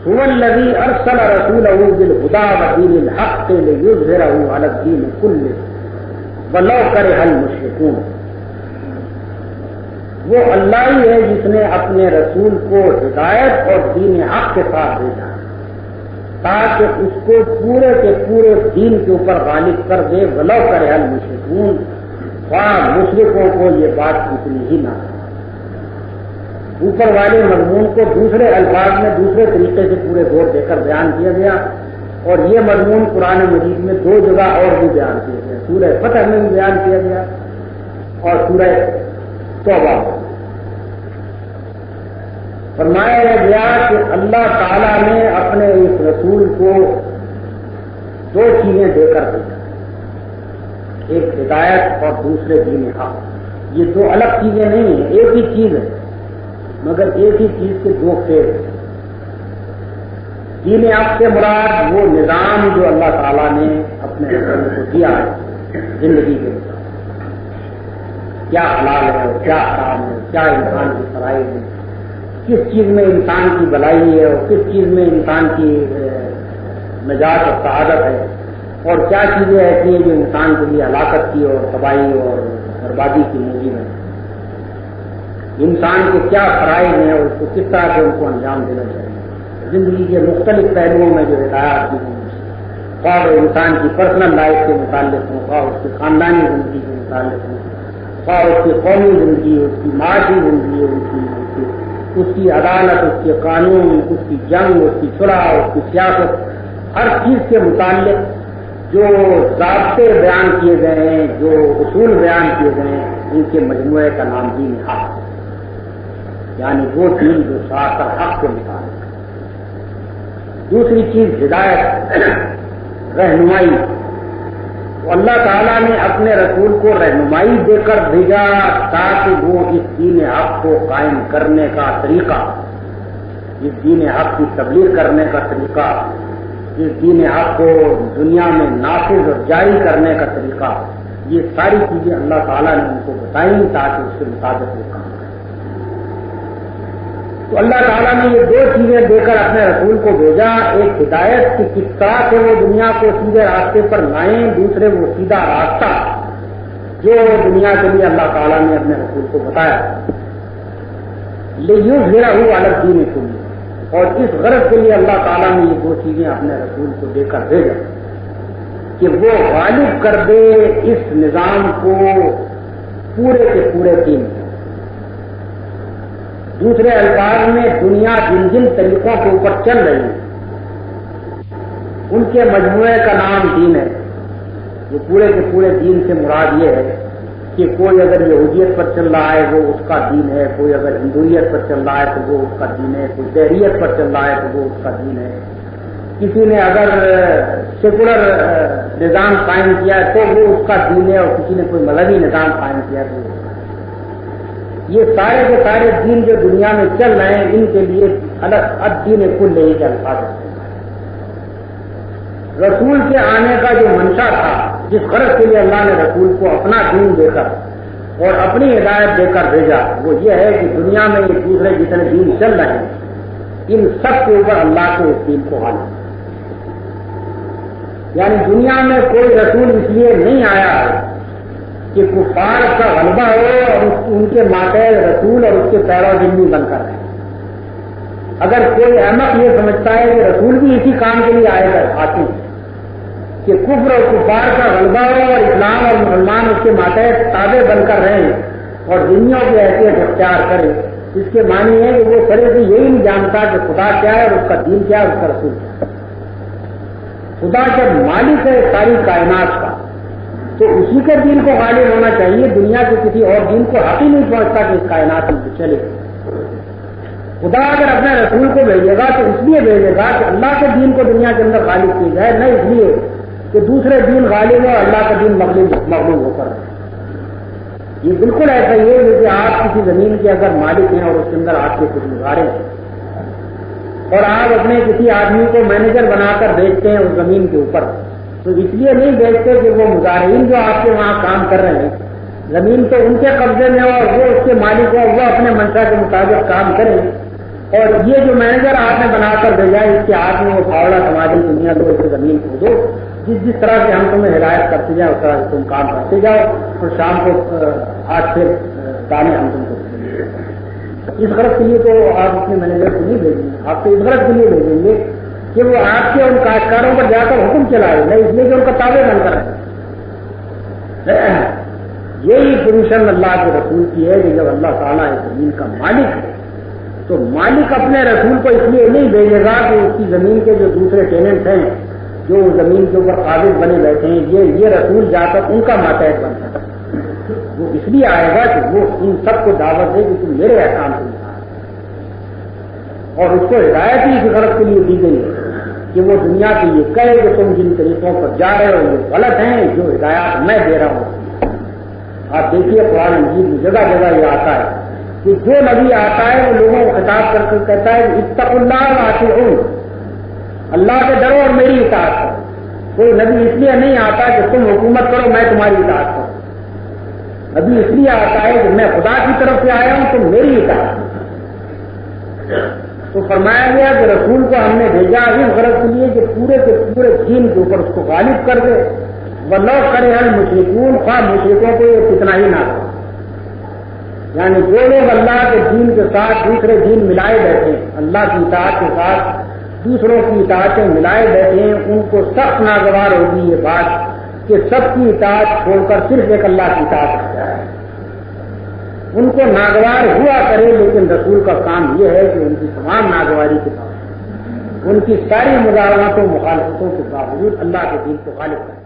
هو الذي ارسل رسوله بالهدى ودين الحق ليظهره على الدين كله ولو كره المشركون. وہ اللہ ہی ہے جس نے اپنے رسول کو ہدایت اور دین حق کے ساتھ بھیجا تاکہ اس کو پورے کے پورے دین کے اوپر غالب کر دے. ولو کرے المشرکون، مشرکوں کو یہ بات اتنی ہی نہ. اوپر والے مضمون کو دوسرے الفاظ میں دوسرے طریقے سے پورے زور دے کر بیان کیا گیا، اور یہ مضمون قرآن مجید میں 2 جگہ اور بھی بیان کیا گیا. سورہ فتح میں بھی بیان کیا گیا اور سورہ توبہ. فرمایا گیا کہ اللہ تعالیٰ نے اپنے اس رسول کو 2 چیزیں دے کر بھیجا، ایک ہدایت اور دوسرے دین حق. یہ 2 الگ چیزیں نہیں ہیں، ایک ہی چیز ہے، مگر ایک ہی چیز کے 2 فیل ہیں. دین حق سے مراد وہ نظام جو اللہ تعالیٰ نے اپنے رسول کو دیا ہے زندگی کے مطابق، کیا حلال ہے اور کیا حرام ہے، کیا انسان کی فرائض ہے، کس چیز میں انسان کی بھلائی ہے اور کس چیز میں انسان کی نجات اور سعادت ہے، اور کیا چیزیں ایسی ہیں جو انسان کے لیے ہلاکت کی اور تباہی اور بربادی کی موجود ہیں. انسان کے کیا فرائض ہیں اور اس کو کس طرح سے ان کو انجام دینا چاہیے. زندگی کے مختلف پہلوؤں میں جو ہدایات دی ہیں، خواہ وہ انسان کی پرسنل لائف کے متعلق ہوں، خواہ اس کی خاندانی زندگی کے متعلق ہوں، خواہ اس کی قومی زندگی، اس کی معاشی زندگی، اس کی عدالت، اس کے قانون، اس کی جنگ، اس کی صلح، اس کی سیاست، ہر چیز کے متعلق جو ضابطے بیان کیے گئے ہیں، جو اصول بیان کیے گئے ہیں، ان کے مجموعے کا نام دین حق، یعنی وہ دین جو سراسر حق کے متعلق. دوسری چیز ہدایت، رہنمائی. تو اللہ تعالیٰ نے اپنے رسول کو رہنمائی دے کر بھیجا تاکہ وہ اس دین حق کو قائم کرنے کا طریقہ، اس دین حق کی تبلیغ کرنے کا طریقہ، اس دین حق کو دنیا میں نافذ اور جاری کرنے کا طریقہ، یہ ساری چیزیں اللہ تعالیٰ نے ان کو بتائیں تاکہ اس کے مطابق وہ کام کریں. تو اللہ تعالیٰ نے یہ 2 چیزیں دے کر اپنے رسول کو بھیجا، ایک ہدایت کی کس طرح سے وہ دنیا کو سیدھے راستے پر لائیں، دوسرے وہ سیدھا راستہ جو دنیا کے لیے اللہ تعالیٰ نے اپنے رسول کو بتایا. لِیُظْہِرَہُ عَلَى الدِّینِ كُلِّهِ، اور اس غرض کے لیے اللہ تعالیٰ نے یہ 2 چیزیں اپنے رسول کو دے کر بھیجا کہ وہ غالب کر دے اس نظام کو پورے کے پورے دین میں. دوسرے الفاظ میں دنیا جن جن طریقوں کے اوپر چل رہی ہے ان کے مجموعے کا نام دین ہے. وہ پورے کے پورے دین سے مراد یہ ہے کہ کوئی اگر یہودیت پر چل رہا ہے وہ اس کا دین ہے، کوئی اگر ہندویت پر چل رہا ہے تو وہ اس کا دین ہے، کوئی دہریت پر چل رہا ہے تو وہ اس کا دین ہے. کسی نے اگر سیکولر نظام قائم کیا ہے تو وہ اس کا دین ہے، اور کسی نے کوئی مذہبی نظام قائم کیا تو یہ سارے کے سارے دین جو دنیا میں چل رہے ہیں ان کے لیے الگ الدین کل نہیں کے الفاظ ہیں. رسول کے آنے کا جو منشا تھا، جس غرض کے لیے اللہ نے رسول کو اپنا دین دے کر اور اپنی ہدایت دے کر بھیجا، وہ یہ ہے کہ دنیا میں ایک دوسرے جتنے دین چل رہے ہیں ان سب کے اوپر اللہ کے اس دین کو غالب. یعنی دنیا میں کوئی رسول اس لیے نہیں آیا کہ کفار کا غلبہ ہو اور ان کے ماتحت رسول اور اس کے پیرو ذمہ بن کر رہے. اگر کوئی احمق یہ سمجھتا ہے کہ رسول بھی اسی کام کے لیے آئے گا آتے ہیں کہ کفر اور کفار کا غلبہ ہو اور اسلام اور مسلمان اس کے ماتحت تابع بن کر رہیں اور ذمیوں کی حیثیت اختیار کریں، اس کے معنی ہے کہ وہ سرے سے یہی نہیں جانتا کہ خدا کیا ہے اور اس کا دین کیا ہے، اس کا رسول کیا ہے. خدا جب مالک ہے ساری کائنات کا تو اسی کے دین کو غالب ہونا چاہیے. دنیا کے کسی اور دین کو حق ہی نہیں پہنچتا کہ اس کائنات میں چلے. خدا اگر اپنے رسول کو بھیجے گا تو اس لیے بھیجے گا کہ اللہ کے دین کو دنیا کے اندر غالب کی جائے، نہ اس لیے کہ دوسرے دین غالب ہو اور اللہ کا دین مغلوب ہو کر. یہ بالکل ایسا ہی ہے جیسے آپ کسی زمین کے اگر مالک ہیں اور اس کے اندر آپ کے کچھ مظاہرے ہیں اور آپ اپنے کسی آدمی کو مینیجر بنا کر بیچتے ہیں اس زمین کے اوپر، تو اس لیے نہیں بیچتے کہ وہ مظاہرین جو آپ کے وہاں کام کر رہے ہیں زمین تو ان کے قبضے میں ہو اور وہ اس کے مالک ہو، وہ اپنے منشا کے مطابق کام کریں، اور یہ جو مینیجر آپ نے بنا کر بھیجا اس کے ہاتھ میں وہ پھاوڑا سماجی دنیا دو اسے زمین کھودو، جس طرح سے ہم تمہیں ہدایت کرتے جائیں اس طرح سے تم کام کرتے جاؤ اور شام کو 8 سے دانے ہم تم کو اس غرض کے لیے تو آپ اپنے مینیجر کو نہیں بھیجیں گے، آپ تو اس غرض کے لیے بھیجیں گے کہ وہ آپ کے ان کاشتکاروں پر جا کر حکم چلائے، نہیں اس لیے کہ ان کا تابع بن کر ہے۔ یہی پوزیشن اللہ کے رسول کی ہے کہ جب اللہ تعالیٰ اس زمین کا مالک ہے تو مالک اپنے رسول کو اس لیے نہیں بھیجے گا کہ اس کی زمین کے جو دوسرے ٹیننٹ ہیں جو زمین کے اوپر قابض بنے بیٹھے ہیں یہ رسول جا کر ان کا ماتحت بن سکتا، وہ اس لیے آئے گا کہ وہ ان سب کو دعوت دے کہ تم میرے احکام سے نکال، اور اس کو ہدایت ہی اس غرض کے لیے دی گئی ہے کہ وہ دنیا کے یہ کہے کہ تم جن طریقوں پر جا رہے ہو یہ غلط ہیں، جو ہدایات میں دے رہا ہوں۔ آپ دیکھیے قرآن مجید میں جگہ جگہ یہ آتا ہے کہ جو نبی آتا ہے وہ لوگوں کو خطاب کر کے کہتا ہے کہ اتقوا اللہ واطیعون، اللہ سے ڈرو اور میری اطاعت کرو۔ کوئی نبی اس لیے نہیں آتا کہ تم حکومت کرو میں تمہاری اطاعت کروں، نبی اس لیے آتا ہے کہ میں خدا کی طرف سے آیا ہوں تم میری اطاعت کرو۔ تو فرمایا گیا کہ رسول کو ہم نے بھیجا اس غرض کے لیے کہ پورے کے پورے دین کے اوپر اس کو غالب کر دے، ولو کرے المشرکون، خواہ مشرکوں کو یہ کتنا ہی نہ کرے، یعنی جو لوگ اللہ کے دین کے ساتھ دوسرے دین ملائے بیٹھے ہیں، اللہ کی اطاعت کے ساتھ دوسروں کی اطاعتیں ملائے بیٹھے ہیں، ان کو سخت ناگوار ہوگی یہ بات کہ سب کی اطاعت چھوڑ کر صرف ایک اللہ کی اطاعت کر جائے۔ ان کو ناگوار ہوا کرے، لیکن رسول کا کام یہ ہے کہ ان کی تمام ناگواری کے باوجود، ان کی ساری مزاحمتوں مخالفتوں کے باوجود اللہ کے دین کو غالب کرے۔